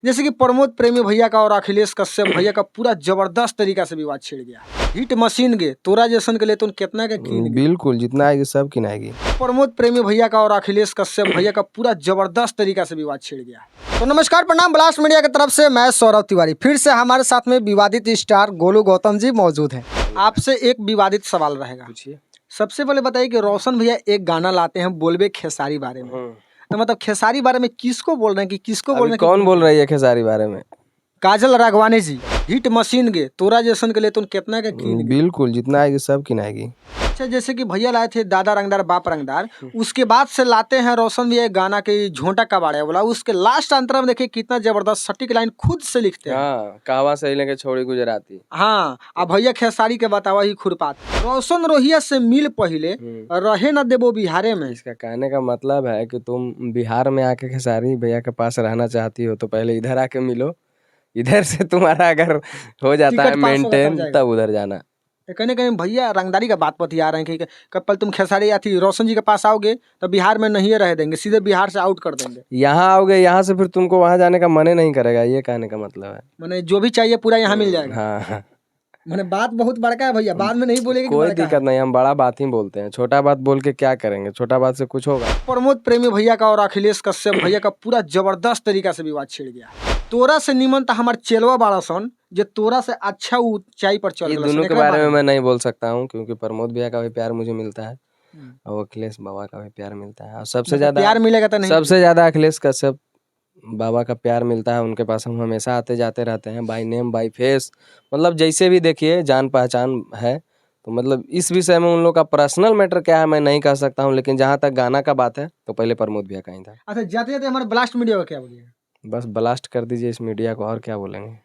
जैसे कि प्रमोद प्रेमी भैया का और अखिलेश कश्यप भैया का पूरा जबरदस्त तरीका से विवाद छिड़ गया। हिट मशीन गे तोरा जैसन के लिए तो कितना के कीन गे। बिल्कुल जितना आएगी सब किनाएगी। प्रमोद प्रेमी भैया का और अखिलेश कश्यप भैया का पूरा जबरदस्त तरीका से विवाद छिड़ गया। तो नमस्कार प्रणाम, ब्लास्ट मीडिया की तरफ से मैं सौरभ तिवारी। फिर से हमारे साथ में विवादित स्टार गोलू गौतम जी मौजूद हैं। आपसे एक विवादित सवाल रहेगा। पूछिए। सबसे पहले बताइए कि रोशन भैया एक गाना लाते हैं बोलबे खेसारी बारे में, तो मतलब खेसारी बारे में किसको बोल रहे हैं कि किसको बोल रहे हैं? कौन बोल रही है खेसारी बारे में? काजल राघवानी जी। हिट मशीन गे तोरा जैसन के लिए तो कितना के कीन गे। बिल्कुल जितना आएगी सब किनाएगी। अच्छा, जैसे कि भैया लाए थे दादा रंगदार बाप रंगदार, उसके बाद से लाते हैं रोशन भैया एक गाना के झोंटा कबाड़े वाला। उसके लास्ट अंतरा में देखिए कितना जबरदस्त सटीक लाइन खुद से लिखते हैं। हाँ, कहवा से लेके छोड़ी गुजराती। हाँ, अब भैया खेसारी के बतावा ही खुरपात। रोशन रोहिया से मिल पहले रहे न देबो बिहारे में। इसका कहने का मतलब है कि तुम बिहार में आके खेसारी भैया के पास रहना चाहती हो तो पहले इधर आके मिलो। इधर से तुम्हारा अगर हो जाता है टिकट पास होगा तब मेंटेन जाएगा। तब उधर जाना। कहीं कहीं भैया रंगदारी का बात बतिया रहे हैं कि कल तुम खेसारी या थी रोशन जी के पास आओगे तो बिहार में नहीं रह देंगे, सीधे बिहार से आउट कर देंगे। यहाँ आओगे, यहाँ से फिर तुमको वहाँ जाने का मन ही नहीं करेगा, ये कहने का मतलब है। मैंने जो भी चाहिए पूरा यहाँ मिल जाएगा। हाँ, मैंने बात बहुत बड़का है भैया, बाद में नहीं बोलेंगे कि कोई बड़का दिक्कत नहीं, हम बड़ा बात ही बोलते हैं। छोटा बात बोल के क्या करेंगे? छोटा बात से कुछ होगा? प्रमोद प्रेमी भैया का और अखिलेश कश्यप भैया का पूरा जबरदस्त तरीका से विवाद छिड़ गया। तोरा से निमन था हमार चेलवा बाड़ा सन जे तोरा से अच्छा ऊंचाई पर चल ये गया। दोनों के बारे में मैं नहीं बोल सकता हूँ क्योंकि प्रमोद भैया का भी प्यार मुझे मिलता है और अखिलेश बाबा का भी प्यार मिलता है। और सबसे ज्यादा प्यार मिलेगा तो नहीं सबसे ज्यादा अखिलेश कश्यप बाबा का प्यार मिलता है। उनके पास हम हमेशा आते जाते रहते हैं, बाई नेम बाई फेस, मतलब जैसे भी देखिए जान पहचान है। तो मतलब इस विषय में उन लोग का पर्सनल मैटर क्या है मैं नहीं कह सकता हूँ, लेकिन जहाँ तक गाना का बात है तो पहले प्रमोद भैया का ही था। अच्छा, जाते जाते हमारे ब्लास्ट मीडिया का क्या बोलिए? बस ब्लास्ट कर दीजिए इस मीडिया को, और क्या बोलेंगे।